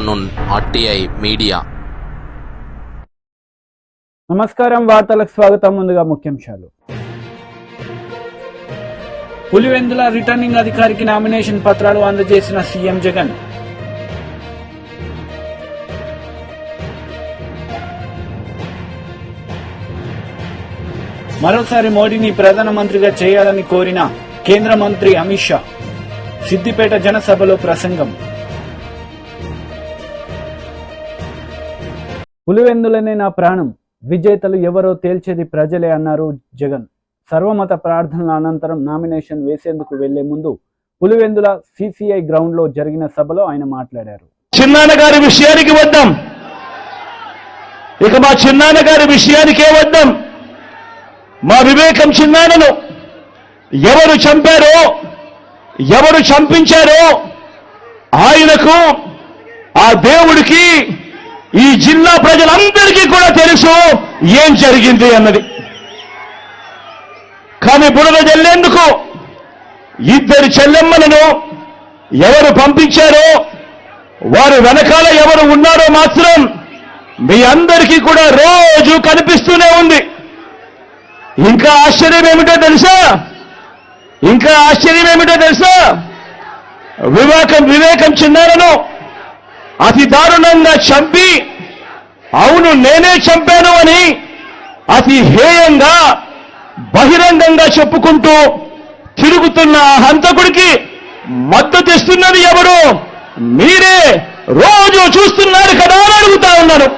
nun RTI media. నమస్కారం, వార్తలకు స్వాగతం. ముందుగా ముఖ్యాంశాలు. పులివెందుల రిటర్నింగ్ అధికారికి నామినేషన్ పత్రాలు అందజేసిన సీఎం జగన్. మరోసారి మోడీని ప్రధానమంత్రిగా చేయాలని కోరిన కేంద్ర మంత్రి అమిత్ షా. సిద్దిపేట జనసభలో ప్రసంగం. పులివెందులనే నా ప్రాణం, విజేతలు ఎవరో తేల్చేది ప్రజలే అన్నారు జగన్. సర్వమత ప్రార్థనల అనంతరం నామినేషన్ వేసేందుకు వెళ్లే ముందు పులివెందుల సిసిఐ గ్రౌండ్ లో జరిగిన సభలో ఆయన మాట్లాడారు. చిన్నాన్న గారి విషయానికి వద్దాం. ఇక మా చిన్నాన్న గారి విషయానికే వద్దాం. మా వివేకం చిన్నాన్నను ఎవరు చంపారో, ఎవరు చంపించారో ఆయనకు, ఆ దేవుడికి, ఈ జిల్లా ప్రజలందరికీ కూడా తెలుసు ఏం జరిగింది అన్నది. కానీ బురద జల్లేందుకు ఇద్దరు చెల్లెమ్మలను ఎవరు పంపించారో, వారు వెనకాల ఎవరు ఉన్నారో మాత్రం మీ అందరికీ కూడా రోజు కనిపిస్తూనే ఉంది. ఇంకా ఆశ్చర్యం ఏమిటో తెలుసా? వివేకం చిన్నారను అతి దారుణంగా చంపి, అవును నేనే చంపాను అని అతి హేయంగా బహిరంగంగా చెప్పుకుంటూ తిరుగుతున్న హంతకుడికి మద్దతు ఇస్తున్నది ఎవరు? మీరే రోజు చూస్తున్నారు కదా అని అడుగుతా ఉన్నాను.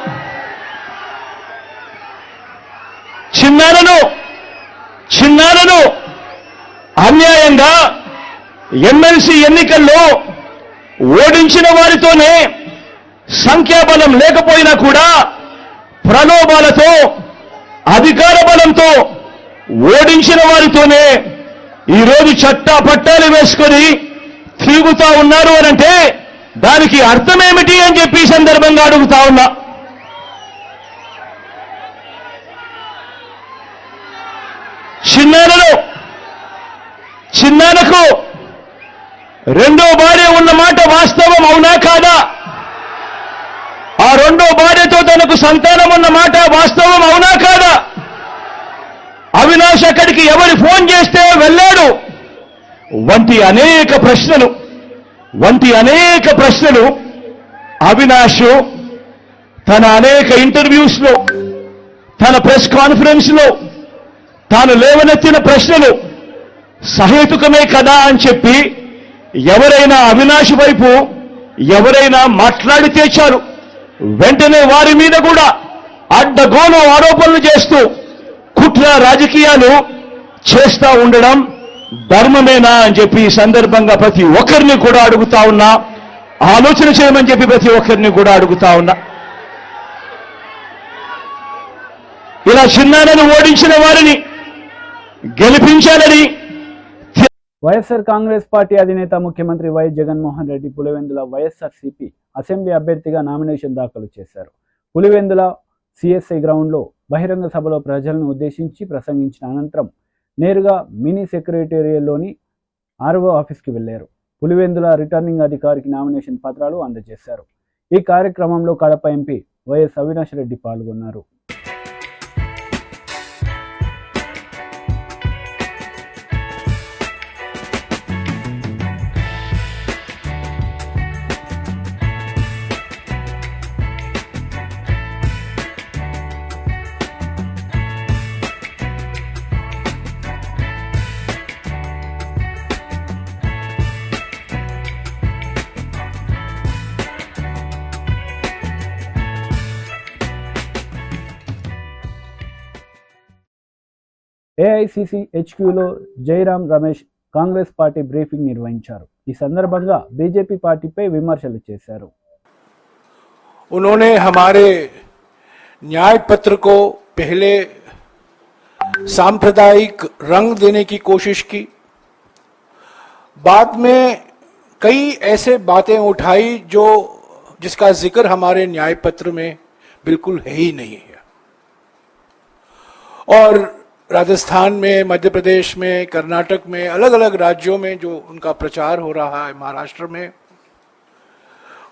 చిన్నారను అన్యాయంగా ఎమ్మెల్సీ ఎన్నికల్లో ఓడించిన వారితోనే, సంఖ్యాబలం లేకపోయినా కూడా ప్రలోభాలతో, అధికార బలంతో ఓడించిన వారితోనే ఈరోజు చట్టా పట్టాలు వేసుకొని తిరుగుతా ఉన్నారు అనంటే దానికి అర్థమేమిటి అని చెప్పి ఈ సందర్భంగా అడుగుతా ఉన్నా. చిన్నానకు రెండో భార్య ఉన్న మాట వాస్తవం అవునా కాదా? ఆ రెండో భార్యతో తనకు సంతానం ఉన్న మాట వాస్తవం అవునా కాదా? అవినాష్ అక్కడికి ఎవరు ఫోన్ చేస్తే వెళ్ళాడు వంటి అనేక ప్రశ్నలు అవినాష్ తన అనేక ఇంటర్వ్యూస్ లో, తన ప్రెస్ కాన్ఫరెన్స్ లో తాను లేవనెత్తిన ప్రశ్నలు సహేతుకమే కదా అని చెప్పి ఎవరైనా అవినాష్ వైపు ఎవరైనా మాట్లాడితే చాలు వెంటనే వారి మీద కూడా అడ్డగోలు ఆరోపణలు చేస్తూ కుట్ర రాజకీయాలు చేస్తా ఉండడం ధర్మమేనా అని చెప్పి ఈ సందర్భంగా ప్రతి ఒక్కరిని కూడా అడుగుతా ఉన్నా. ఆలోచన చేయమని చెప్పి ప్రతి ఒక్కరిని కూడా అడుగుతా ఉన్నా. ఇలా చిన్నారను ఓడించిన వారిని గెలిపించాలని వైఎస్ఆర్ కాంగ్రెస్ పార్టీ అధినేత ముఖ్యమంత్రి వైఎస్ జగన్మోహన్ రెడ్డి పులివెందుల వైఎస్ఆర్సీపీ అసెంబ్లీ అభ్యర్థిగా నామినేషన్ దాఖలు చేశారు. పులివెందుల సిఎస్ఐ గ్రౌండ్లో బహిరంగ సభలో ప్రజలను ఉద్దేశించి ప్రసంగించిన అనంతరం నేరుగా మినీ సెక్రటేరియల్లోని ఆర్ఓ ఆఫీస్కి వెళ్లారు. పులివెందుల రిటర్నింగ్ అధికారికి నామినేషన్ పత్రాలు అందజేశారు. ఈ కార్యక్రమంలో కడప ఎంపీ వైఎస్ అవినాష్ రెడ్డి పాల్గొన్నారు. ఏఐసిసి హెచ్క్యూలో జైరాం రమేష్ కాంగ్రెస్ పార్టీ బ్రీఫింగ్ నిర్వహించారు. ఈ సందర్భంగా బీజేపీ పార్టీపై విమర్శలు చేశారు. उन्होंने हमारे न्याय पत्र को पहले सांप्रदायिक रंग देने की कोशिश की, बाद में कई ऐसे बातें उठाई जिसका जिक्र हमारे न्याय पत्र में बिल्कुल है ही नहीं है. और राजस्थान में, मध्य प्रदेश में, कर्नाटक में, अलग अलग राज्यों में जो उनका प्रचार हो रहा है, महाराष्ट्र में,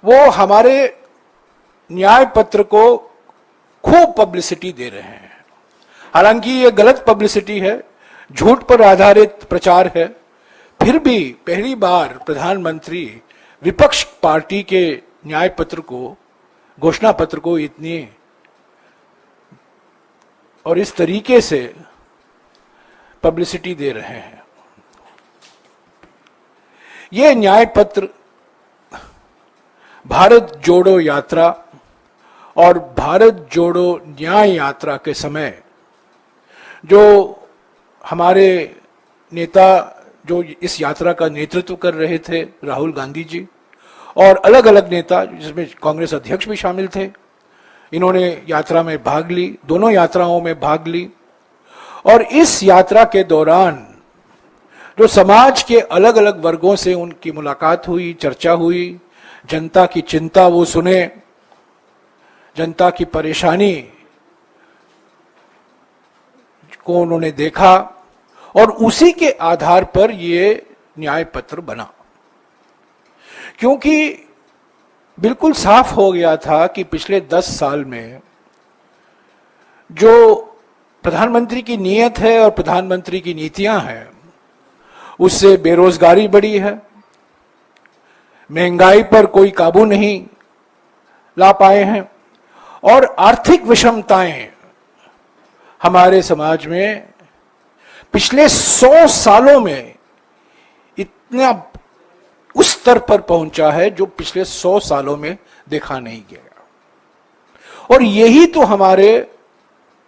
वो हमारे न्याय पत्र को खूब पब्लिसिटी दे रहे हैं। हालांकि ये गलत पब्लिसिटी है, झूठ पर आधारित प्रचार है, फिर भी पहली बार प्रधानमंत्री विपक्ष पार्टी के न्याय पत्र को, घोषणा पत्र को इतनी और इस तरीके से पब्लिसिटी दे रहे हैं। ये न्याय पत्र भारत जोड़ो यात्रा और भारत जोड़ो न्याय यात्रा के समय जो हमारे नेता जो इस यात्रा का नेतृत्व कर रहे थे, राहुल गांधी जी, और अलग अलग नेता जिसमें कांग्रेस अध्यक्ष भी शामिल थे, इन्होंने यात्रा में भाग ली, दोनों यात्राओं में भाग ली। और इस यात्रा के दौरान जो समाज के अलग अलग वर्गों से उनकी मुलाकात हुई, चर्चा हुई, जनता की चिंता वो सुने, जनता की परेशानी को उन्होंने देखा और उसी के आधार पर ये न्याय पत्र बना। क्योंकि बिल्कुल साफ हो गया था कि पिछले 10 साल में जो प्रधानमंत्री की नीयत है और प्रधानमंत्री की नीतियां हैं, उससे बेरोजगारी बढ़ी है, महंगाई पर कोई काबू नहीं ला पाए हैं और आर्थिक विषमताएं हमारे समाज में पिछले 100 सालों में इतना उस स्तर पर पहुंचा है जो पिछले 100 सालों में देखा नहीं गया। और यही तो हमारे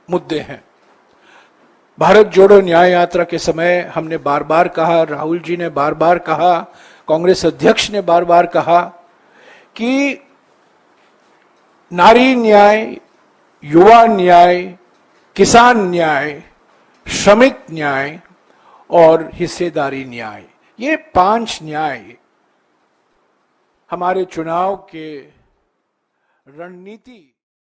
मुद्दे हैं। भारत जोड़ो न्याय यात्रा के समय हमने बार बार कहा, राहुल जी ने बार बार कहा, कांग्रेस अध्यक्ष ने बार बार कहा कि नारी न्याय, युवा न्याय, किसान न्याय, श्रमिक न्याय और हिस्सेदारी न्याय, ये 5 न्याय हमारे चुनाव के रणनीति।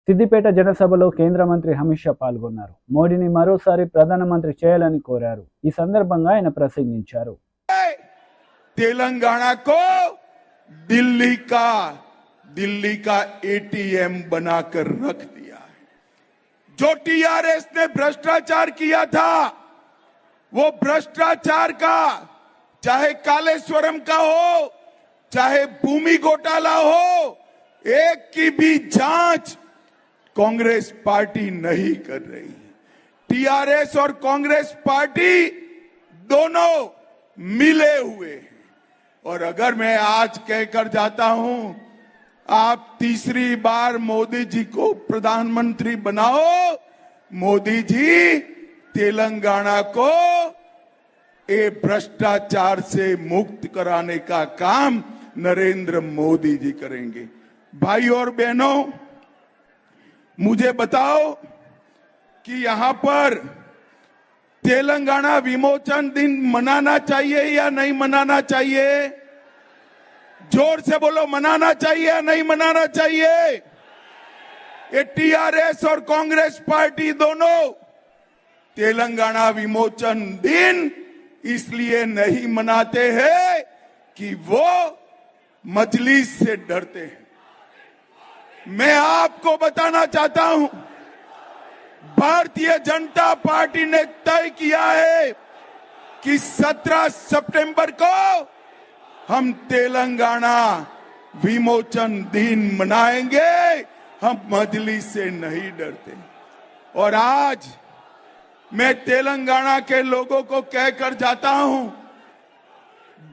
సిద్దిపేట జనసభలో కేంద్ర మంత్రి అమిత్ షా పాల్గొన్నారు. మోడీని మరోసారి ప్రధానమంత్రి చేయాలని కోరారు. ఈ సందర్భంగా ఆయన ప్రసంగించారు. तेलंगाना को दिल्ली का एटीएम बनाकर रख दिया है। जो टीआरएस ने भ्रष्टाचार किया था, वो भ्रष्टाचार का, चाहे कालेश्वरम का हो, चाहे भूमि घोटाला हो, एक की भी जांच कांग्रेस पार्टी नहीं कर रही। टीआरएस और कांग्रेस पार्टी दोनों मिले हुए हैं। और अगर मैं आज कहकर जाता हूं, आप तीसरी बार मोदी जी को प्रधानमंत्री बनाओ, मोदी जी तेलंगाना को ये भ्रष्टाचार से मुक्त कराने का काम नरेंद्र मोदी जी करेंगे। भाई और बहनों, मुझे बताओ कि यहां पर तेलंगाना विमोचन दिन मनाना चाहिए या नहीं मनाना चाहिए? जोर से बोलो, मनाना चाहिए या नहीं मनाना चाहिए? ये टीआरएस और कांग्रेस पार्टी दोनों तेलंगाना विमोचन दिन इसलिए नहीं मनाते हैं कि वो मजलिस से डरते हैं। मैं आपको बताना चाहता हूं, भारतीय जनता पार्टी ने तय किया है कि 17 सितंबर को हम तेलंगाना विमोचन दिन मनाएंगे, हम मजलिस से नहीं डरते। और आज मैं तेलंगाना के लोगों को कहकर जाता हूं,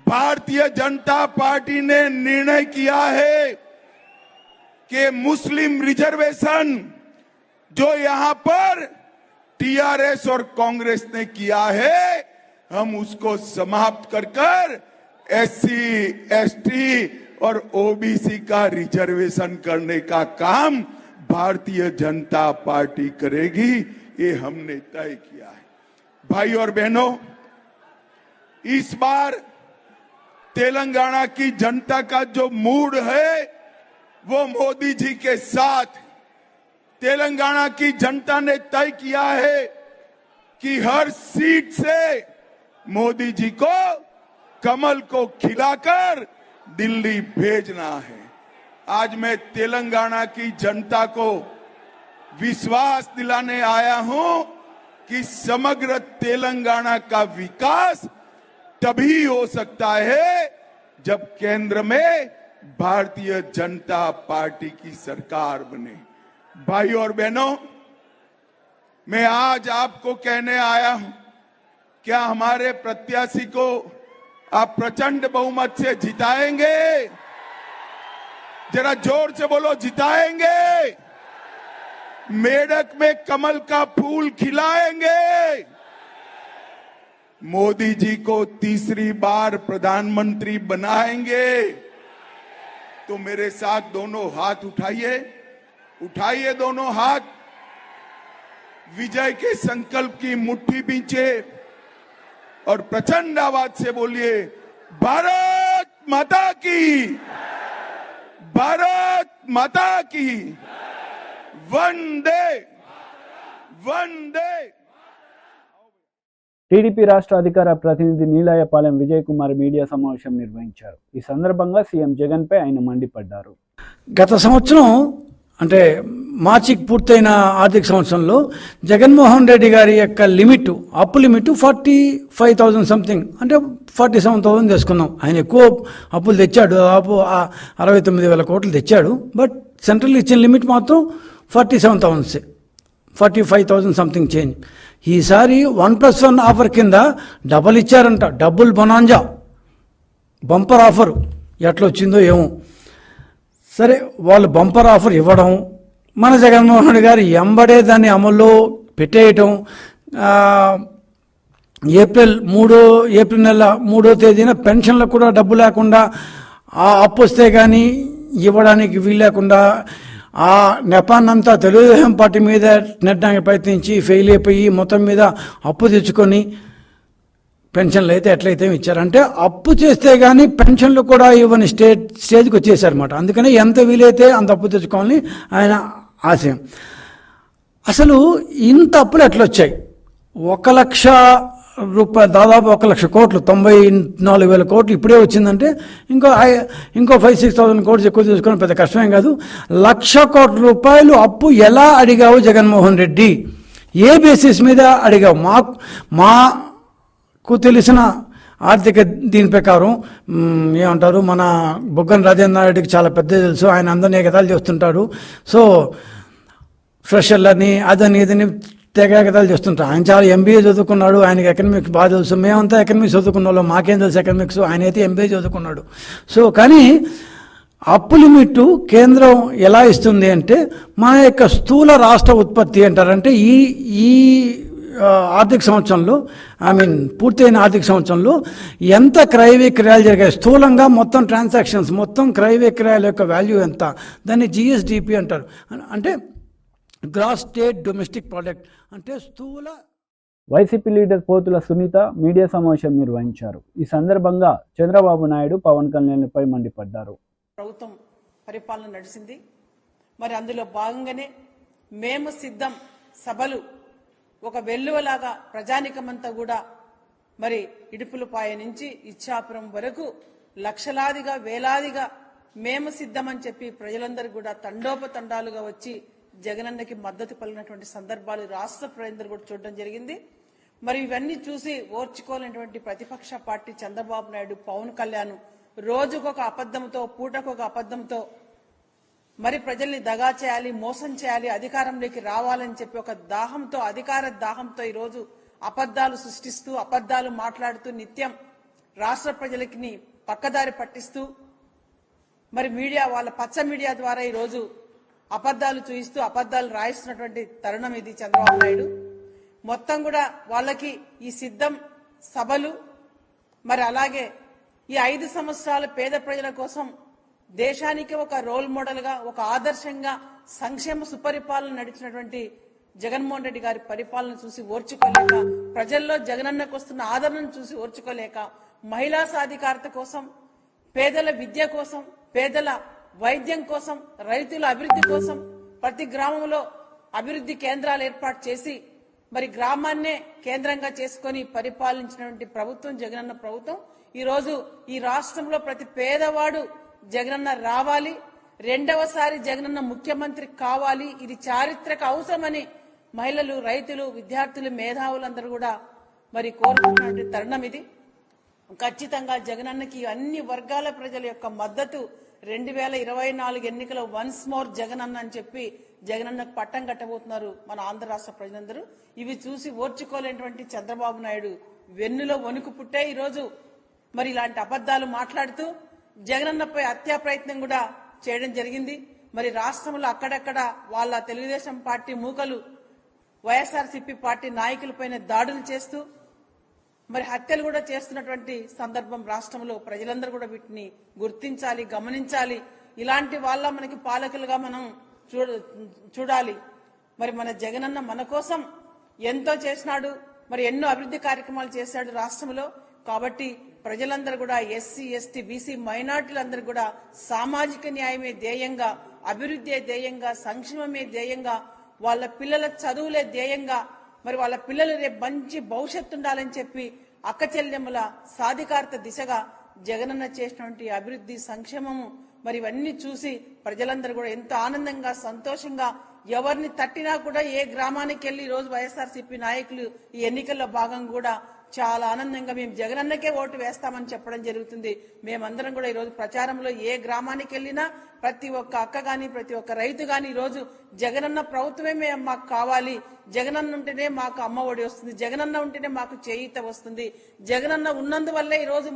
भारतीय जनता पार्टी ने निर्णय किया है कि मुस्लिम रिजर्वेशन जो यहां पर टीआरएस और कांग्रेस ने किया है, हम उसको समाप्त कर एससी, एसटी और ओबीसी का रिजर्वेशन करने का काम भारतीय जनता पार्टी करेगी। ये हमने तय किया है। भाई और बहनों, इस बार तेलंगाना की जनता का जो मूड है वो मोदी जी के साथ। तेलंगाना की जनता ने तय किया है कि हर सीट से मोदी जी को कमल को खिलाकर दिल्ली भेजना है। आज मैं तेलंगाना की जनता को विश्वास दिलाने आया हूं कि समग्र तेलंगाना का विकास तभी हो सकता है जब केंद्र में भारतीय जनता पार्टी की सरकार बने। भाई और बहनों, मैं आज आपको कहने आया हूं, क्या हमारे प्रत्याशी को आप प्रचंड बहुमत से जिताएंगे? जरा जोर से बोलो, जिताएंगे? मेढक में कमल का फूल खिलाएंगे? मोदी जी को तीसरी बार प्रधानमंत्री बनाएंगे? तो मेरे साथ दोनों हाथ उठाइए, उठाइए दोनों हाथ, विजय के संकल्प की मुट्ठी बींचे और प्रचंड आवाज से बोलिए, भारत माता की, भारत माता की, वंदे वंदे। టీడీపీ రాష్ట్ర అధికార ప్రతినిధి నీలాయపాలెం విజయ్ కుమార్ మీడియా సమావేశం నిర్వహించారు. ఈ సందర్భంగా సీఎం జగన్ పై ఆయన మండిపడ్డారు. గత సంవత్సరం అంటే మార్చికి పూర్తయిన ఆర్థిక సంవత్సరంలో జగన్మోహన్ రెడ్డి గారి యొక్క లిమిట్, అప్పు లిమిట్ 45,000 సంథింగ్, అంటే 47,000 తీసుకున్నాం. ఆయన ఎక్కువ అప్పులు తెచ్చాడు, అప్పు 69,000 కోట్లు తెచ్చాడు. బట్ సెంట్రల్ ఇచ్చిన లిమిట్ మాత్రం 47,000, 45,000 సంథింగ్ చేంజ్. ఈసారి 1+1 ఆఫర్ కింద డబుల్ ఇచ్చారంట, డబుల్ బొనాంజా బంపర్ ఆఫర్. ఎట్లా వచ్చిందో ఏమో. సరే, వాళ్ళు బంపర్ ఆఫర్ ఇవ్వడం, మన జగన్మోహన్ రెడ్డి గారు ఎంబడే దాన్ని అమల్లో పెట్టేయటం. ఏప్రిల్ నెల 3వ తేదీన పెన్షన్లకు కూడా డబ్బు లేకుండా, ఆ అప్పు వస్తే కానీ ఇవ్వడానికి వీలు లేకుండా ఆ నెపాన్నంతా తెలుగుదేశం పార్టీ మీద నెట్టడానికి ప్రయత్నించి ఫెయిల్ అయిపోయి మొత్తం మీద అప్పు తెచ్చుకొని పెన్షన్లు అయితే ఎట్లయితే ఇచ్చారంటే, అప్పు చేస్తే కానీ పెన్షన్లు కూడా ఇవ్వని స్టేజ్కి వచ్చేసారన్నమాట. అందుకని ఎంత వీలైతే అంత అప్పు తెచ్చుకోవాలని ఆయన ఆశయం. అసలు ఇంత అప్పులు ఎట్లొచ్చాయి? 1,00,000 రూపాయలు, దాదాపు 1,00,000 కోట్లు, 94,000 కోట్లు ఇప్పుడే వచ్చిందంటే ఇంకో 5,000-6,000 కోట్లు ఎక్కువ తీసుకోవడం పెద్ద కష్టమేం కాదు. 1,00,000 కోట్ల రూపాయలు అప్పు ఎలా అడిగావు జగన్మోహన్ రెడ్డి? ఏ బేసిస్ మీద అడిగావు? మాకు తెలిసిన ఆర్థిక దీని ప్రకారం ఏమంటారు, మన బుగ్గన రాజేంద్ర రెడ్డికి చాలా పెద్ద తెలుసు, ఆయన అందరినీ ఎగతాళి చేస్తుంటాడు. సో ఫ్రెషర్లని అదని ఇదని తెగతాలు చేస్తుంటారు. ఆయన చాలా ఎంబీఏ చదువుకున్నాడు, ఆయనకి ఎకనామిక్స్ బాగా తెలుసు. మేమంతా ఎకనామిక్స్ చదువుకున్న వాళ్ళు, మాకేం తెలుసు ఎకనామిక్స్, ఆయన అయితే ఎంబీఏ చదువుకున్నాడు. సో కానీ అప్పు లిమిట్ కేంద్రం ఎలా ఇస్తుంది అంటే, మన యొక్క స్థూల రాష్ట్ర ఉత్పత్తి అంటారంటే ఈ ఆర్థిక సంవత్సరంలో, పూర్తయిన ఆర్థిక సంవత్సరంలో ఎంత క్రయ విక్రయాలు జరిగాయి, స్థూలంగా మొత్తం ట్రాన్సాక్షన్స్, మొత్తం క్రయ విక్రయాల యొక్క వాల్యూ ఎంత, దాన్ని జిఎస్డిపి అంటారు. అంటే గ్రాస్ స్టేట్ డొమెస్టిక్ ప్రోడక్ట్, అంటే స్థూల. వైసీపీ లీడర్ పోతుల సునీత మీడియా సమావేశం నిర్వహించారు. ఈ సందర్భంగా చంద్రబాబు నాయుడు పవన్ కళ్యాణ్పై మండిపడ్డారు. ప్రభుత్వం పరిపాలన నడిచింది. మరి అందులో భాగంగానే మేము సిద్ధం సభలు ఒక వెల్లువలాగా ప్రజానికమంతా కూడా మరి ఇడుపులపాయ నుంచి ఇచ్చాపురం వరకు లక్షలాదిగా వేలాదిగా మేము సిద్ధమని చెప్పి ప్రజలందరూ కూడా తండోపతండాలుగా వచ్చి జగనన్నకి మద్దతు పలికినటువంటి సందర్భాలు రాష్ట్ర ప్రజలందరూ కూడా చూడడం జరిగింది. మరి ఇవన్నీ చూసి ఓర్చుకోలేనటువంటి ప్రతిపక్ష పార్టీ చంద్రబాబు నాయుడు, పవన్ కళ్యాణ్ రోజుకొక అబద్ధంతో, పూటకొక అబద్ధంతో మరి ప్రజల్ని దగా చేయాలి, మోసం చేయాలి, అధికారంలోకి రావాలని చెప్పి ఒక దాహంతో, అధికార దాహంతో ఈరోజు అబద్దాలు సృష్టిస్తూ, అబద్దాలు మాట్లాడుతూ నిత్యం రాష్ట్ర ప్రజలకి పక్కదారి పట్టిస్తూ మరి మీడియా, వాళ్ళ పచ్చ మీడియా ద్వారా ఈరోజు అబద్దాలు చూయిస్తూ అబద్దాలు రాయిస్తున్నటువంటి తరుణం ఇది చంద్రబాబు నాయుడు. మొత్తం కూడా వాళ్ళకి ఈ సిద్ధం సభలు, మరి అలాగే ఈ 5 సంవత్సరాల పేద ప్రజల కోసం దేశానికి ఒక రోల్ మోడల్ గా, ఒక ఆదర్శంగా సంక్షేమ సుపరిపాలన నడిచినటువంటి జగన్మోహన్ రెడ్డి గారి పరిపాలన చూసి ఓర్చుకోలేక, ప్రజల్లో జగనన్నకు వస్తున్న ఆదరణను చూసి ఓర్చుకోలేక, మహిళా సాధికారత కోసం, పేదల విద్య కోసం, పేదల వైద్యం కోసం, రైతుల అభివృద్ధి కోసం ప్రతి గ్రామంలో అభివృద్ధి కేంద్రాలు ఏర్పాటు చేసి మరి గ్రామాన్నే కేంద్రంగా చేసుకుని పరిపాలించినటువంటి ప్రభుత్వం జగనన్న ప్రభుత్వం. ఈ రోజు ఈ రాష్ట్రంలో ప్రతి పేదవాడు జగనన్న రావాలి, రెండవసారి జగనన్న ముఖ్యమంత్రి కావాలి, ఇది చారిత్రక అవసరమని మహిళలు, రైతులు, విద్యార్థులు, మేధావులందరూ కూడా మరి కోరుకున్నటువంటి తరుణం ఇది. ఖచ్చితంగా జగనన్నకి అన్ని వర్గాల ప్రజల యొక్క మద్దతు 2024 ఎన్నికల వన్స్ మోర్ జగనన్న అని చెప్పి జగనన్నకు పట్టం కట్టబోతున్నారు మన ఆంధ్ర రాష్ట్ర ప్రజలందరూ. ఇవి చూసి ఓర్చుకోలేనటువంటి చంద్రబాబు నాయుడు వెన్నులో వణుకు పుట్టే ఈరోజు మరి ఇలాంటి అబద్దాలు మాట్లాడుతూ జగనన్నపై హత్యా ప్రయత్నం కూడా చేయడం జరిగింది. మరి రాష్ట్రంలో అక్కడక్కడ వాళ్ళ తెలుగుదేశం పార్టీ మూకలు వైఎస్ఆర్సీపీ పార్టీ నాయకులపైన దాడులు చేస్తూ మరి హత్యలు కూడా చేస్తున్నటువంటి సందర్భం రాష్ట్రంలో ప్రజలందరూ కూడా వీటిని గుర్తించాలి, గమనించాలి. ఇలాంటి వాళ్ళ మనకి పాలకులుగా మనం చూడాలి. మరి మన జగనన్న మన కోసం ఎంతో చేసినాడు, మరి ఎన్నో అభివృద్ధి కార్యక్రమాలు చేశాడు రాష్ట్రంలో. కాబట్టి ప్రజలందరూ కూడా ఎస్సీ, ఎస్టీ, బీసీ, మైనార్టీలందరూ కూడా సామాజిక న్యాయమే ధ్యేయంగా, అభివృద్ధి ధ్యేయంగా, సంక్షేమమే ధ్యేయంగా, వాళ్ళ పిల్లల చదువులే ధ్యేయంగా, మరి వాళ్ళ పిల్లలు రేపు మంచి భవిష్యత్తు ఉండాలని చెప్పి అక్క చెల్లెమ్మల సాధికారత దిశగా జగనన్న చేసినటువంటి అభివృద్ధి, సంక్షేమము మరి ఇవన్నీ చూసి ప్రజలందరూ కూడా ఎంతో ఆనందంగా, సంతోషంగా, ఎవరిని తట్టినా కూడా ఏ గ్రామానికి వెళ్లి ఈ రోజు వైఎస్ఆర్సీపీ నాయకులు ఈ ఎన్నికల్లో భాగంగా కూడా చాలా ఆనందంగా మేము జగనన్నకే ఓటు వేస్తామని చెప్పడం జరుగుతుంది. మేమందరం కూడా ఈ రోజు ప్రచారంలో ఏ గ్రామానికి వెళ్ళినా ప్రతి ఒక్క అక్క గాని, ప్రతి ఒక్క రైతు గాని ఈ రోజు జగనన్న ప్రభుత్వమే మాకు కావాలి, జగనన్న ఉంటేనే మాకు అమ్మ ఒడి వస్తుంది, జగనన్న ఉంటేనే మాకు చేయూత వస్తుంది, జగనన్న ఉన్నందువల్లే ఈ రోజు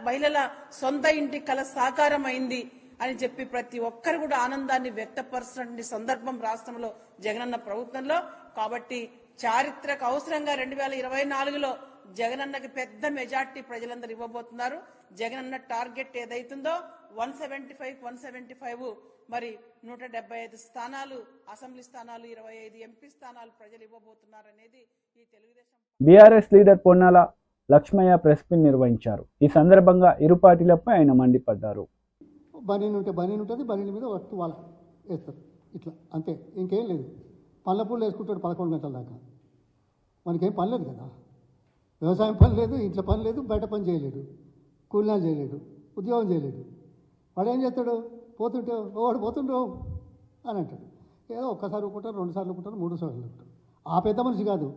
మహిళల సొంత ఇంటి కల సాకారం అయింది అని చెప్పి ప్రతి ఒక్కరు కూడా ఆనందాన్ని వ్యక్తపరుస్తున్న సందర్భం రాష్ట్రంలో జగనన్న ప్రభుత్వంలో. కాబట్టి చారిత్రక అవసరంగా 2024లో జగనన్నకి పెద్ద మెజార్టీ ప్రజలందరూ ఇవ్వబోతున్నారు. జగనన్న టార్గెట్ ఏదైతుందో 175 మరి 175 స్థానాలు అసెంబ్లీ స్థానాలు, 25 ఎంపీ స్థానాలు ప్రజలు ఇవ్వబోతున్నారనేది ఈ Telugu Desam. BRS leader Ponnala Lakshmaiah press meet నిర్వహించారు. ఈ సందర్భంగా ఇరు పార్టీలపై ఆయన మండిపడ్డారు. బనీన్ ఉంటుంది, బనీన్ మీద వస్తు వాళ్ళు వేస్తారు, ఇట్లా అంతే, ఇంకేం లేదు. పళ్ళ పూలు వేసుకుంటాడు 11 గంటల దాకా, మనకేం పని లేదు కదా, వ్యవసాయం పని లేదు, ఇంట్లో పని లేదు, బయట పని చేయలేడు, కూలినాలు చేయలేడు, ఉద్యోగం చేయలేడు. వాడు ఏం చేస్తాడు, పోతుంటే వాడు పోతుండ్రు అని అంటాడు. ఏదో ఒక్కసారి ఊరుకుంటారు, 2 సార్లు ఊరుకుంటారు, 3 సార్లు ఊరుకుంటారు. ఆ పెద్ద మనిషి కాదు,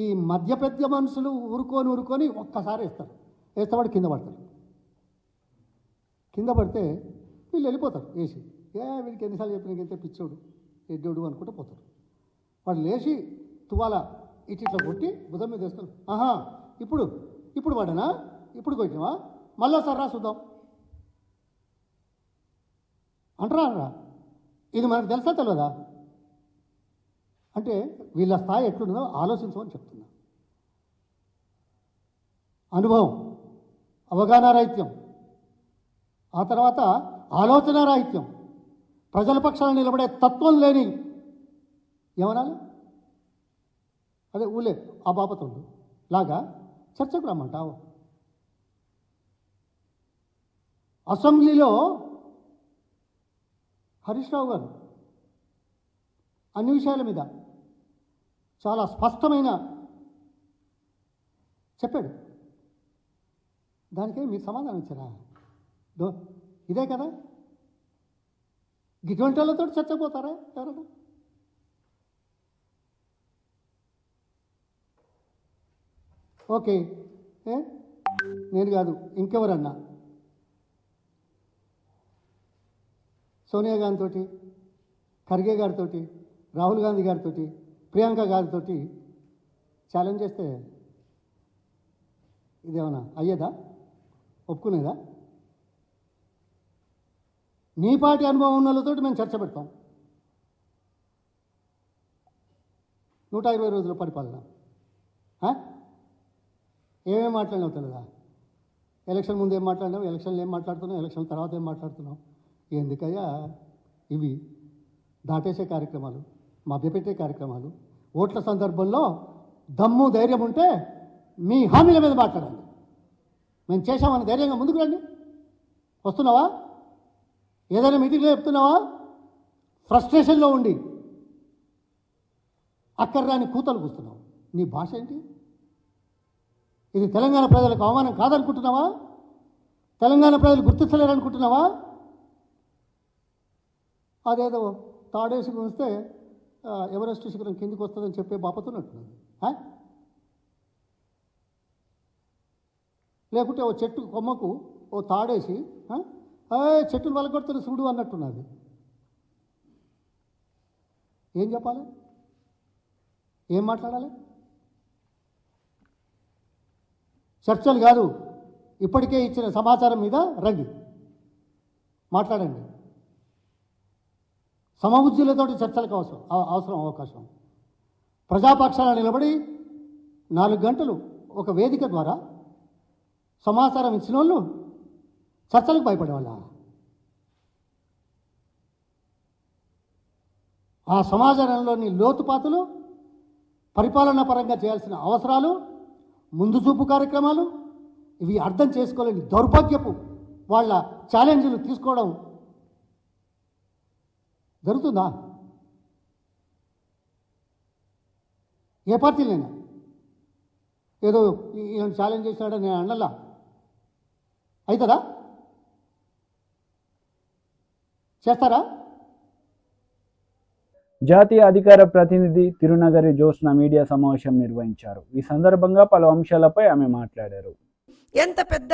ఈ మధ్య పెద్ద మనుషులు ఊరుకొని ఒక్కసారి వేస్తే వాడు కింద పడతాడు. కింద పడితే వీళ్ళు వెళ్ళిపోతారు వేసి, వీడికి ఎన్నిసార్లు చెప్పిన పిచ్చోడు, ఎడ్డోడు అనుకుంటూ పోతారు. వాడు లేచి తువాల ఇట్లా కొట్టి భుజం మీద వేసుకొని, ఆహా ఇప్పుడు వాడనా, ఇప్పుడు కొట్టినవా, మళ్ళా సర్రా చూద్దాం అంటారా. ఇది మనకు తెలుసా తెలియదా అంటే వీళ్ళ స్థాయి ఎట్లుంటుందో ఆలోచించమని చెప్తున్నా. అనుభవం, అవగాహన రాహిత్యం, ఆ తర్వాత ఆలోచన రాహిత్యం, ప్రజల పక్షాన నిలబడే తత్వం లేని ఏమనాలి, అదే ఊలే ఆ బాపతుండు లాగా చర్చకు రమ్మంటావు. అసెంబ్లీలో హరీష్ రావు గారు అన్ని విషయాల మీద చాలా స్పష్టమైన చెప్పాడు. దానికే మీరు సమాధానం ఇచ్చారా? ఇదే కదా, ఇటువంటి వాళ్ళతో చర్చపోతారా ఎవరైనా? ఓకే, నేను కాదు ఇంకెవరన్నా సోనియా గాంధీతో, ఖర్గే గారితో, రాహుల్ గాంధీ గారితో, ప్రియాంక గారితో ఛాలెంజ్ చేస్తే ఇదేమన్నా అయ్యేదా, ఒప్పుకునేదా? నీ పార్టీ అనుభవం ఉన్న వాళ్ళతో మేము చర్చ పెడతాం. 120 రోజుల పరిపాలన ఏమేమి మాట్లాడినావు తెలియదా? ఎలక్షన్ ముందు ఏం మాట్లాడినావు, ఎలక్షన్లు ఏం మాట్లాడుతున్నావు, ఎలక్షన్ తర్వాత ఏం మాట్లాడుతున్నావు? ఎందుకయ్యా ఇవి దాటేసే కార్యక్రమాలు, మభ్యపెట్టే కార్యక్రమాలు? ఓట్ల సందర్భంలో దమ్ము ధైర్యం ఉంటే మీ హామీల మీద మాట్లాడాలి. మేము చేశామని ధైర్యంగా ముందుకు రండి. వస్తున్నావా? ఏదైనా మీటింగ్లో చెప్తున్నావా? ఫ్రస్ట్రేషన్లో ఉండి అక్కర్రాని కూతలు కూస్తున్నావు. నీ భాష ఏంటి? ఇది తెలంగాణ ప్రజలకు అవమానం కాదనుకుంటున్నావా? తెలంగాణ ప్రజలు గుర్తించలేరనుకుంటున్నావా? అదేదో తాడేసి ఉంచితే ఎవరెస్ట్ శిఖరం కిందికి వస్తుందని చెప్పే బాపతున్నట్టున్నది. లేకుంటే ఓ చెట్టు కొమ్మకు ఓ తాడేసి చెట్టును వలగొడుతున్న చూడు అన్నట్టున్నది. ఏం చెప్పాలి, ఏం మాట్లాడాలి? చర్చలు కాదు, ఇప్పటికే ఇచ్చిన సమాచారం మీద రండి, మాట్లాడండి. సమబుద్ధులతో చర్చలకు అవకాశం. ప్రజాపక్షాన నిలబడి 4 గంటలు ఒక వేదిక ద్వారా సమాచారం ఇచ్చిన వాళ్ళు చర్చలకు భయపడేవాళ్ళ? ఆ సమాజంలోని లోతుపాతులు, పరిపాలనా పరంగా చేయాల్సిన అవసరాలు, ముందు చూపు కార్యక్రమాలు ఇవి అర్థం చేసుకోలేని దౌర్భాగ్యపు వాళ్ళ ఛాలెంజ్లు తీసుకోవడం జరుగుతుందా? ఏ పార్టీలైనా ఏదో ఈయన ఛాలెంజ్ చేసినాడని నేను అన్నలా అవుతుందా? చేస్తారా? జాతీయ అధికార ప్రతినిధి తిరునగరి జోస్న మీడియా సమావేశం నిర్వహించారు. ఈ సందర్భంగా పలు అంశాలపై ఆమె మాట్లాడారు. ఎంత పెద్ద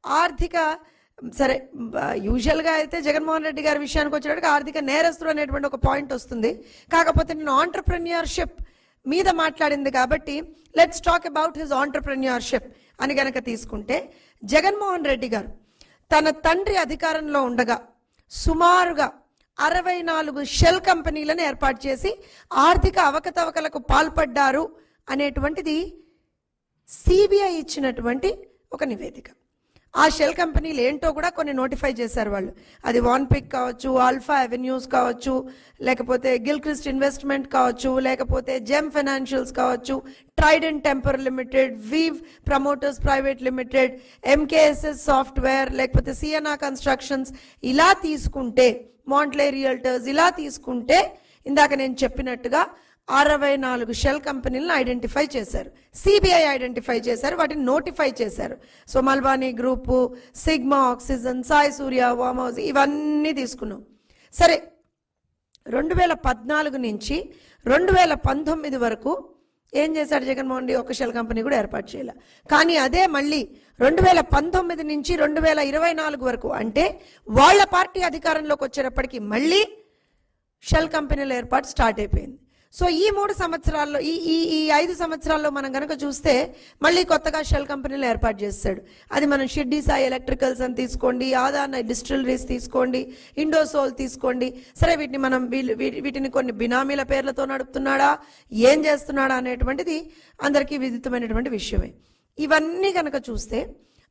ఆర్థిక సరే యూజువల్గా అయితే జగన్మోహన్ రెడ్డి గారి విషయానికి వచ్చేటప్పుడు ఆర్థిక నేరస్తులు అనేటువంటి ఒక పాయింట్ వస్తుంది. కాకపోతే నేను ఆంటర్ప్రెన్యూర్షిప్ మీద మాట్లాడింది కాబట్టి let's talk about his entrepreneurship అని గనక తీసుకుంటే, జగన్మోహన్ రెడ్డి గారు తన తండ్రి అధికారంలో ఉండగా సుమారుగా 64 షెల్ కంపెనీలను ఏర్పాటు చేసి ఆర్థిక అవకతవకలకు పాల్పడ్డారు అనేటువంటిది సిబిఐ ఇచ్చినటువంటి ఒక నివేదిక. ఆ షెల్ కంపెనీలు ఏంటో కూడా కొన్ని నోటిఫై చేశారు వాళ్ళు. అది వాన్పిక్ కావచ్చు, ఆల్ఫా అవెన్యూస్ కావచ్చు, లేకపోతే గిల్క్రిస్ట్ ఇన్వెస్ట్మెంట్ కావచ్చు, లేకపోతే జెమ్ ఫైనాన్షియల్స్ కావచ్చు, Trident Temper Limited, Weave Promoters Private Limited, MKSS Software, లేకపోతే సిఎన్ఆ కన్స్ట్రక్షన్స్, ఇలా తీసుకుంటే మాంట్లే రియల్టర్స్, ఇలా తీసుకుంటే ఇందాక నేను చెప్పినట్టుగా 64 షెల్ కంపెనీలను ఐడెంటిఫై చేశారు. సిబిఐ ఐడెంటిఫై చేశారు, వాటిని నోటిఫై చేశారు. సో మల్బానీ group, Sigma Oxygen, Sai Surya, వామౌజ్ ఇవన్నీ తీసుకున్నాం. సరే, 2014 నుంచి 2019 వరకు ఏం చేశాడు జగన్మోహన్ రెడ్డి? ఒక షెల్ కంపెనీ కూడా ఏర్పాటు చేయాలి. కానీ అదే మళ్ళీ 2019 నుంచి 2024 వరకు, అంటే వాళ్ళ పార్టీ అధికారంలోకి వచ్చేటప్పటికి మళ్ళీ షెల్ కంపెనీల ఏర్పాటు స్టార్ట్ అయిపోయింది. సో ఈ 3 సంవత్సరాల్లో ఈ 5 సంవత్సరాల్లో మనం కనుక చూస్తే మళ్ళీ కొత్తగా షెల్ కంపెనీలు ఏర్పాటు చేస్తాడు. అది మనం షిర్డీ సాయి ఎలక్ట్రికల్స్ అని తీసుకోండి, ఆదాన డిస్టిలరీస్ తీసుకోండి, ఇండోసోల్ తీసుకోండి. సరే, వీటిని కొన్ని బినామీల పేర్లతో నడుపుతున్నాడా, ఏం చేస్తున్నాడా అనేటువంటిది అందరికీ విదితమైనటువంటి విషయమే. ఇవన్నీ కనుక చూస్తే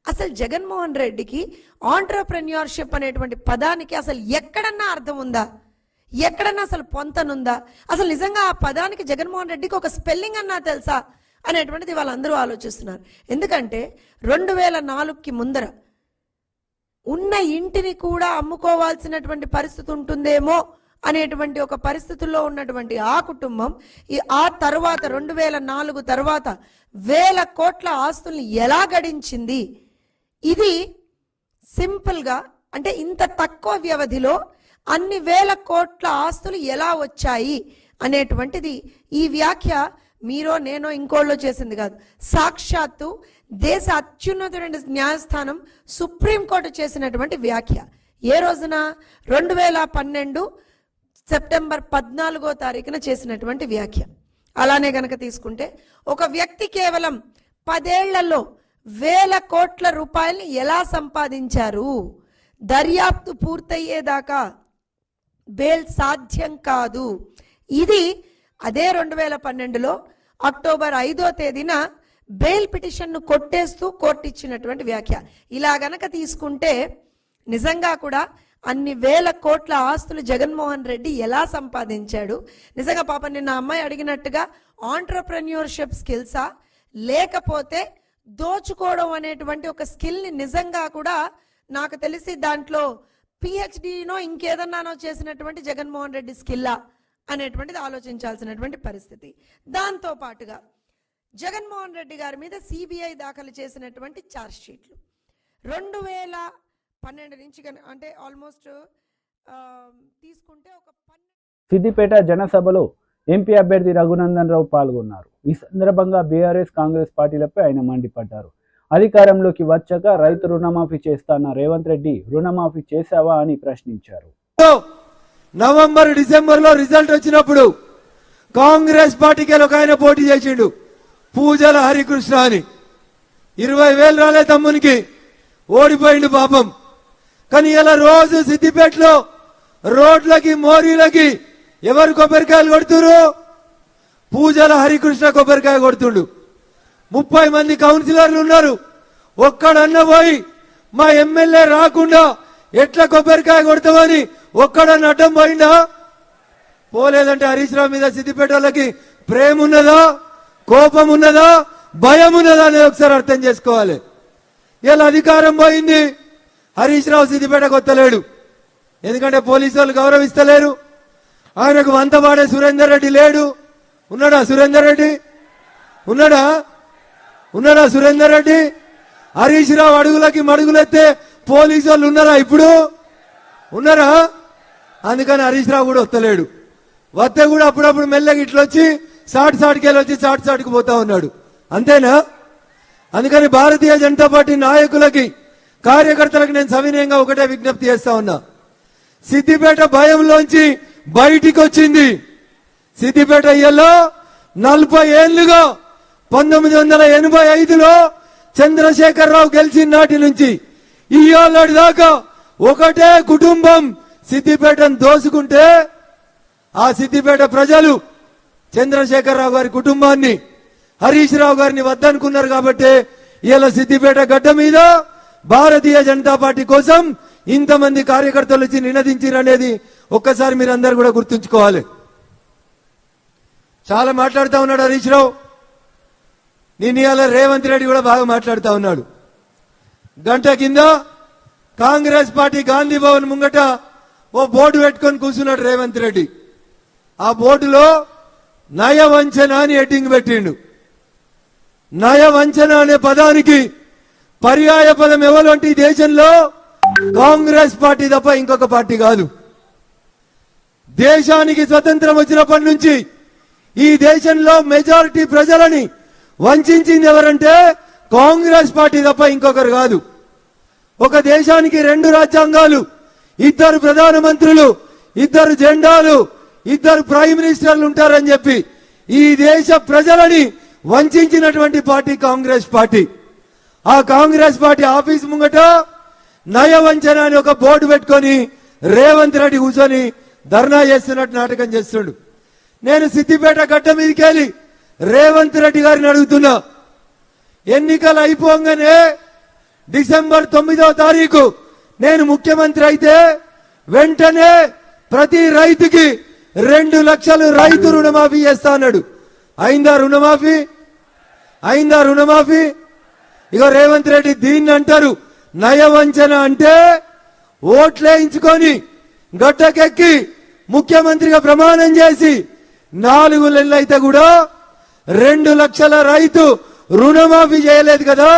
అసలు జగన్మోహన్ రెడ్డికి ఆంటర్ప్రెన్యూర్షిప్ అనేటువంటి పదానికి అసలు ఎక్కడన్నా అర్థం ఉందా? ఎక్కడన్నా అసలు పొంతనుందా? అసలు నిజంగా ఆ పదానికి జగన్మోహన్ రెడ్డికి ఒక స్పెల్లింగ్ అన్నా తెలుసా అనేటువంటిది వాళ్ళందరూ ఆలోచిస్తున్నారు. ఎందుకంటే 2004కి ముందర ఉన్న ఇంటిని కూడా అమ్ముకోవాల్సినటువంటి పరిస్థితి ఉంటుందేమో అనేటువంటి ఒక పరిస్థితుల్లో ఉన్నటువంటి ఆ కుటుంబం ఆ తర్వాత 2004 తర్వాత 1000 కోట్ల ఆస్తుల్ని ఎలా గడించింది? ఇది సింపుల్గా, అంటే ఇంత తక్కువ వ్యవధిలో అన్ని 1000 కోట్ల ఆస్తులు ఎలా వచ్చాయి అనేటువంటిది ఈ వ్యాఖ్య మీరో నేనో ఇంకోళ్ళో చేసింది కాదు. సాక్షాత్తు దేశ అత్యున్నతమైన న్యాయస్థానం సుప్రీంకోర్టు చేసినటువంటి వ్యాఖ్య. ఏ రోజున? 2012 సెప్టెంబర్ 14వ తారీఖున చేసినటువంటి వ్యాఖ్య. అలానే గనక తీసుకుంటే ఒక వ్యక్తి కేవలం 10 ఏళ్లలో 1000 కోట్ల రూపాయల్ని ఎలా సంపాదించారు? దర్యాప్తు పూర్తయ్యేదాకా బెయిల్ సాధ్యం కాదు. ఇది అదే 2012లో అక్టోబర్ 5వ తేదీన బెయిల్ పిటిషన్ను కొట్టేస్తూ కోర్టు ఇచ్చినటువంటి వ్యాఖ్య. ఇలా గనక తీసుకుంటే నిజంగా కూడా అన్ని 1000 కోట్ల ఆస్తులు జగన్మోహన్ రెడ్డి ఎలా సంపాదించాడు? నిజంగా పాపం నిన్న అమ్మాయి అడిగినట్టుగా ఆంటర్ప్రెన్యూర్షిప్ స్కిల్సా, లేకపోతే దోచుకోవడం అనేటువంటి ఒక స్కిల్ని నిజంగా కూడా నాకు తెలిసి దాంట్లో పిహెచ్డినో ఇంకేదన్నానో చేసినటువంటి జగన్మోహన్ రెడ్డి స్కిల్లా అనేటువంటిది ఆలోచించాల్సినటువంటి పరిస్థితి. దాంతో పాటుగా జగన్మోహన్ రెడ్డి గారి మీద సిబిఐ దాఖలు చేసినటువంటి ఛార్జ్ షీట్లు 2012 నుంచి అంటే ఆల్మోస్ట్ తీసుకుంటే ఒక సిద్దిపేట జనసభలో ఎంపీ అభ్యర్థి రఘునందన్ రావు పాల్గొన్నారు. ఈ సందర్భంగా బీఆర్ఎస్ కాంగ్రెస్ పార్టీలపై ఆయన మండిపడ్డారు. అధికారంలోకి వచ్చాక రైతు రుణమాఫీ చేస్తాన్న రేవంత్ రెడ్డి రుణమాఫీ చేశావా అని ప్రశ్నించారు. నవంబర్ డిసెంబర్లో రిజల్ట్ వచ్చినప్పుడు కాంగ్రెస్ పార్టీకి ఒక ఆయన పోటీ చేసిండు, పూజల హరికృష్ణ అని. 20,000 రాలే తమ్మునికి, ఓడిపోయిండు పాపం. కానీ ఇలా రోజు సిద్దిపేటలో రోడ్లకి మోరీలకి ఎవరు కొబ్బరికాయలు కొడుతురు? పూజల హరికృష్ణ కొబ్బరికాయ కొడుతుండు. 30 మంది కౌన్సిలర్లు ఉన్నారు. ఒక్కడన్న పోయి మా ఎమ్మెల్యే రాకుండా ఎట్లా కొబ్బరికాయ కొడతామని ఒక్కడన్న అడ్డం పోయిందా? పోలేదంటే హరీష్ రావు మీద సిద్దిపేట వాళ్ళకి ప్రేమ ఉన్నదా, కోపం ఉన్నదా, భయం ఉన్నదా అనేది ఒకసారి అర్థం చేసుకోవాలి. ఇలా అధికారం పోయింది, హరీష్ రావు సిద్దిపేటకు వస్తలేడు. ఎందుకంటే పోలీసు వాళ్ళు గౌరవిస్తలేరు. ఆయనకు వంతవాడే సురేందర్ రెడ్డి లేడు. ఉన్నాడా సురేందర్ రెడ్డి? ఉన్నాడా సురేందర్ రెడ్డి? హరీష్ రావు అడుగులకి మడుగులెత్తే పోలీసు వాళ్ళు ఉన్నారా? ఇప్పుడు ఉన్నారా? అందుకని హరీష్ రావు కూడా వస్తలేడు. వస్తే కూడా అప్పుడప్పుడు మెల్లగా ఇట్లా వచ్చి సాటికెళ్ళి వచ్చి సాటికి పోతా ఉన్నాడు. అంతేనా? అందుకని భారతీయ జనతా పార్టీ నాయకులకి, కార్యకర్తలకు నేను సవినయంగా ఒకటే విజ్ఞప్తి చేస్తా ఉన్నా. సిద్దిపేట భయంలోంచి బయటికి వచ్చింది. సిద్దిపేట ఇయ్యలో 40 ఏళ్లుగా 1985లో చంద్రశేఖరరావు గెలిచిన నాటి నుంచి ఇయ్యాలటి దాకా ఒకటే కుటుంబం సిద్దిపేటను దోసుకుంటే, ఆ సిద్దిపేట ప్రజలు చంద్రశేఖరరావు గారి కుటుంబాన్ని, హరీష్ రావు గారిని వద్దనుకున్నారు. కాబట్టి ఇలా సిద్దిపేట గడ్డ మీద భారతీయ జనతా పార్టీ కోసం ఇంతమంది కార్యకర్తలు వచ్చి నినదించారనేది ఒక్కసారి మీరందరూ కూడా గుర్తుంచుకోవాలి. చాలా మాట్లాడుతూ ఉన్నాడు హరీష్ రావు. నేను ఇవాళ రేవంత్ రెడ్డి కూడా బాగా మాట్లాడుతూ ఉన్నాడు. గంట కింద కాంగ్రెస్ పార్టీ గాంధీ భవన్ ముంగట ఓ బోర్డు పెట్టుకొని కూర్చున్నాడు రేవంత్ రెడ్డి. ఆ బోర్డులో నయవంచన అని హెడ్డింగ్ పెట్టిండు. నయవంచన అనే పదానికి పర్యాయ పదం ఎవరు అంటే ఈ దేశంలో కాంగ్రెస్ పార్టీ తప్ప ఇంకొక పార్టీ కాదు. దేశానికి స్వతంత్రం వచ్చినప్పటి నుంచి ఈ దేశంలో మెజారిటీ ప్రజలని వంచింది ఎవరంటే కాంగ్రెస్ పార్టీ తప్ప ఇంకొకరు కాదు. ఒక దేశానికి 2 రాజ్యాంగాలు, 2 ప్రధానమంత్రులు, 2 జెండాలు, 2 ప్రైమ్ మినిస్టర్లు ఉంటారని చెప్పి ఈ దేశ ప్రజలని వంచినటువంటి పార్టీ కాంగ్రెస్ పార్టీ. ఆ కాంగ్రెస్ పార్టీ ఆఫీస్ ముంగట నయవంచన అని ఒక బోర్డు పెట్టుకొని రేవంత్ రెడ్డి కూర్చొని ధర్నా చేస్తున్నట్టు నాటకం చేస్తుండు. నేను సిద్దిపేట గడ్డ మీదకి వెళ్ళి రేవంత్ రెడ్డి గారిని అడుగుతున్నా, ఎన్నికలు అయిపోగానే డిసెంబర్ 9వ తారీఖు నేను ముఖ్యమంత్రి అయితే వెంటనే ప్రతి రైతుకి 2 లక్షలు రైతు రుణమాఫీ చేస్తా అన్నాడు. అయిందా రుణమాఫీ? ఇక రేవంత్ రెడ్డి దీన్ని అంటారు నయవంచన. అంటే ఓట్లేయించుకొని గడ్డకెక్కి ముఖ్యమంత్రిగా ప్రమాణం చేసి 4 నెలలు అయితే కూడా 2 లక్షల రైతు రుణమాఫీ చేయలేదు కదా.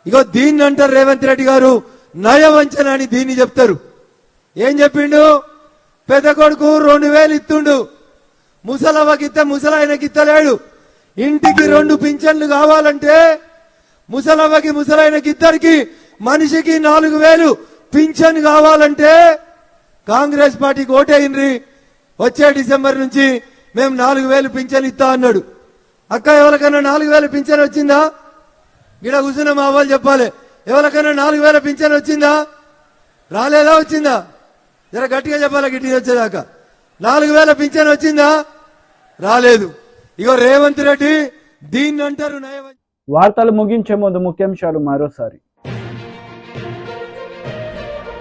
ఇగో దీన్ని అంటారు రేవంత్ రెడ్డి గారు నయవంచన అని దీన్ని చెప్తారు. ఏం చెప్పిండు? పెద్ద కొడుకు 2,000 ఇస్తుండు, ముసలవ్వకిత్తే ముసలాయనకి ఇత్తలేడు. ఇంటికి 2 పింఛన్లు కావాలంటే ముసలవ్వకి ముసలాయనకి ఇద్దరికి మనిషికి 4,000 పింఛన్ కావాలంటే కాంగ్రెస్ పార్టీకి ఓటేయండి, వచ్చే డిసెంబర్ నుంచి మేము 4,000 పింఛన్ ఇస్తా అన్నాడు. అక్క ఎవరికైనా 4,000 పింఛన్ వచ్చిందా? గిడ కూర్చున్న మా వాళ్ళు చెప్పాలి, ఎవరికైనా 4,000 పింఛన్ వచ్చిందా? రాలేదా? వచ్చిందా? జర గట్టిగా చెప్పాలి. గిట్టి వచ్చేదాకా 4,000 పింఛన్ వచ్చిందా? రాలేదు. ఇగో రేవంత్ రెడ్డి దీన్ని అంటారు నయవంచన. వార్తలు ముగించే ముందు ముఖ్యాంశాలు మరోసారి.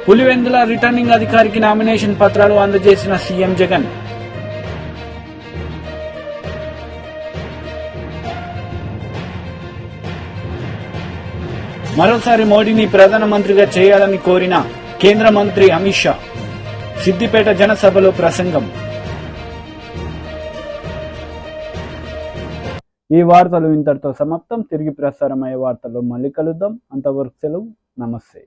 పులివెందుల రిటర్నింగ్ అధికారికి నామినేషన్ పత్రాలు అందజేసిన సీఎం జగన్. మరోసారి మోడీని ప్రధానమంత్రిగా చేయాలని కోరిన కేంద్ర మంత్రి అమిత్ షా. సిద్దిపేట జనసభలో ప్రసంగం. ఈ వార్తలు ఇంతటితో సమాప్తం. తిరిగి ప్రసారమయ్యే వార్తల్లో మళ్ళీ కలుద్దాం. అంతవరకు సెలవు. నమస్తే.